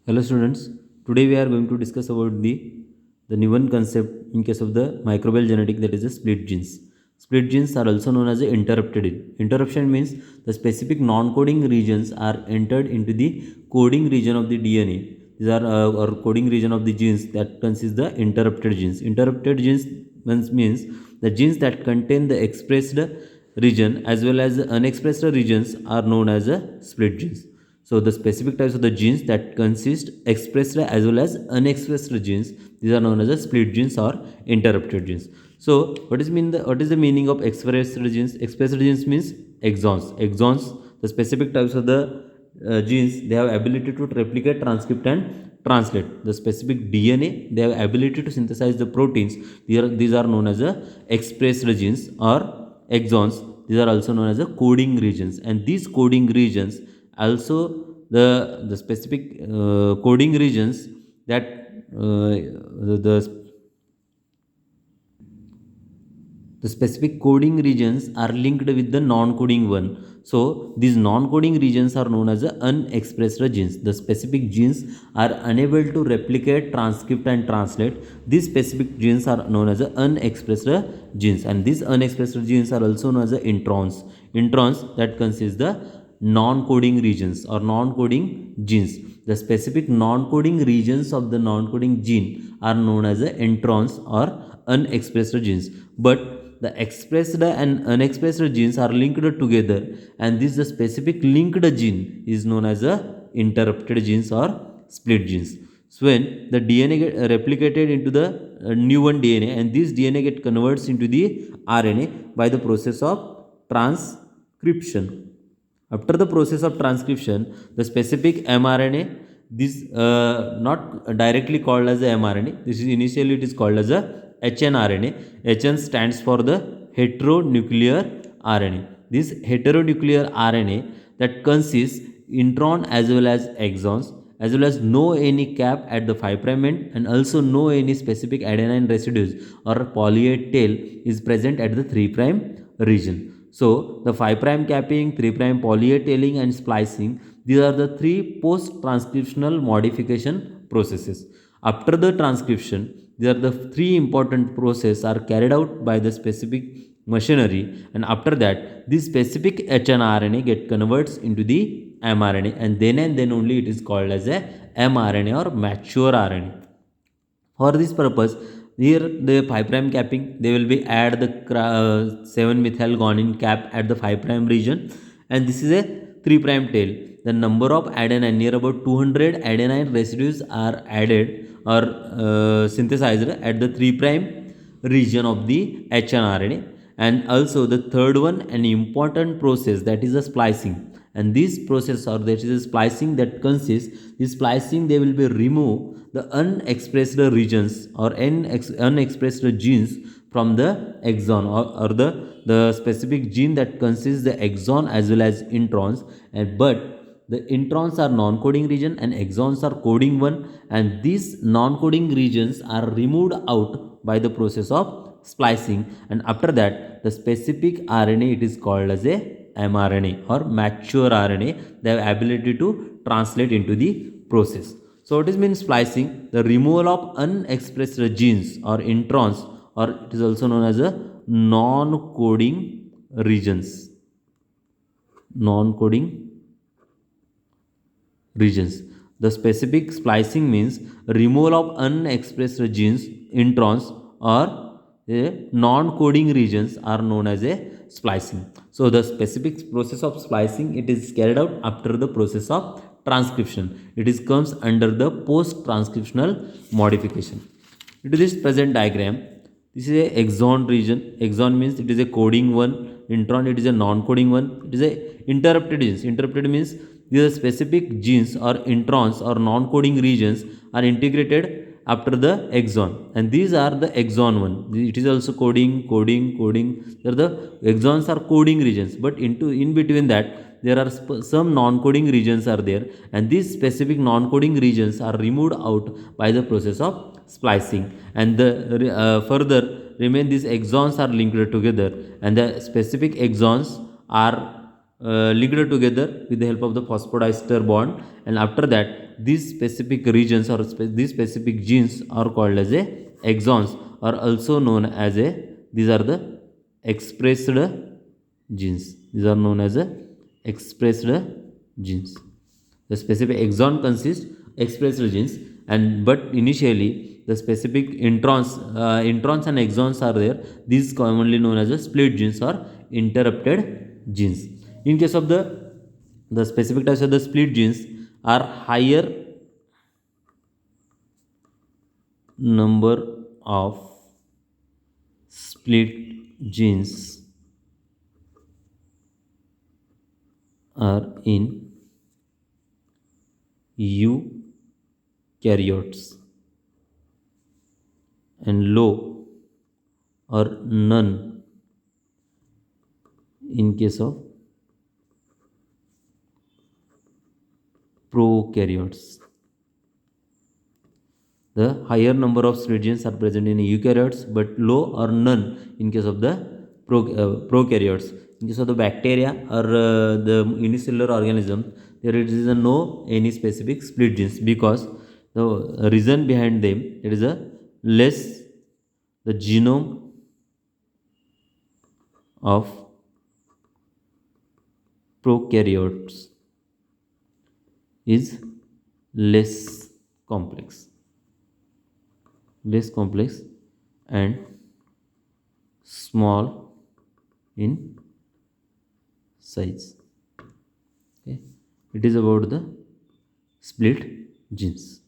Hello students, today we are going to discuss about the new one concept in case of the microbial genetic, that is the split genes. Split genes are also known as the interrupted gene. Interruption means the specific non-coding regions are entered into the coding region of the DNA. These are or coding region of the genes that consist the interrupted genes. Interrupted genes means the genes that contain the expressed region as well as the unexpressed regions are known as a split genes. So the specific types of the genes that consist expressed as well as unexpressed genes, these are known as the split genes or interrupted genes. So what is the meaning of expressed genes? Expressed genes means exons. Exons, the specific types of the genes, they have ability to replicate, transcript and translate. The specific DNA, they have ability to synthesize the proteins. These are known as the expressed genes or exons. These are also known as the coding regions, and these coding regions also the specific coding regions that the specific coding regions are linked with the non-coding one. So these non-coding regions are known as the unexpressed genes. The specific genes are unable to replicate, transcript and translate. These specific genes are known as the unexpressed genes, and these unexpressed genes are also known as the introns. Introns that consist the non-coding regions or non-coding genes. The specific non-coding regions of the non-coding gene are known as the introns or unexpressed genes. But the expressed and unexpressed genes are linked together, and this the specific linked gene is known as the interrupted genes or split genes. So when the DNA get replicated into the new one DNA, and this DNA get converts into the RNA by the process of transcription. After the process of transcription, the specific mRNA, this not directly called as the mRNA, this is initially it is called as a hnRNA. HN stands for the heteronuclear RNA. This heteronuclear RNA that consists intron as well as exons, as well as no any cap at the 5' end, and also no any specific adenine residues or poly A tail is present at the 3' region. So the 5' capping, 3' poly A tailing and splicing, these are the three post-transcriptional modification processes. After the transcription, these are the three important processes are carried out by the specific machinery, and after that this specific hnRNA get converts into the mRNA, and then only it is called as a mRNA or mature RNA. For this purpose, here the 5' capping, they will be add the 7-methyl guanine cap at the 5' region, and this is a 3' tail. The number of adenine, near about 200 adenine residues are added or synthesized at the 3' region of the hnRNA. And also the third one, an important process, that is the splicing. And this process or that is a splicing that consists, this splicing they will be remove the unexpressed regions or unexpressed genes from the exon or the specific gene that consists the exon as well as introns, and but the introns are non-coding region and exons are coding one, and these non-coding regions are removed out by the process of splicing, and after that the specific RNA, it is called as a mRNA or mature RNA. They have ability to translate into the process. So what is means splicing? The removal of unexpressed genes or introns, or it is also known as a non-coding regions. Non-coding regions. The specific splicing means removal of unexpressed genes, introns, or non-coding regions are known as a splicing. So the specific process of splicing, it is carried out after the process of transcription. It is comes under the post-transcriptional modification. Into this present diagram, this is a exon region. Exon means it is a coding one. Intron, it is a non-coding one. It is a interrupted genes. Interrupted means these are specific genes or introns or non-coding regions are integrated after the exon, and these are the exon one. It is also coding. There the exons are coding regions, but in between that there are some non-coding regions are there, and these specific non-coding regions are removed out by the process of splicing, and the further remain these exons are linked together, and the specific exons are linked together with the help of the phosphodiester bond, and after that these specific regions or these specific genes are called as a exons, or also known as a, these are the expressed genes. These are known as a expressed genes. The specific exon consists expressed genes, and but initially the specific introns and exons are there. These commonly known as a split genes or interrupted genes. In case of the specific types of the split genes are higher number of split genes are in eukaryotes and low or none in case of prokaryotes. The higher number of split genes are present in eukaryotes, but low or none in case of the prokaryotes. In case of the bacteria or the unicellular organism, there is no any specific split genes, because the reason behind them, it is a less the genome of prokaryotes is less complex, and small in size. Okay, it is about the split genes.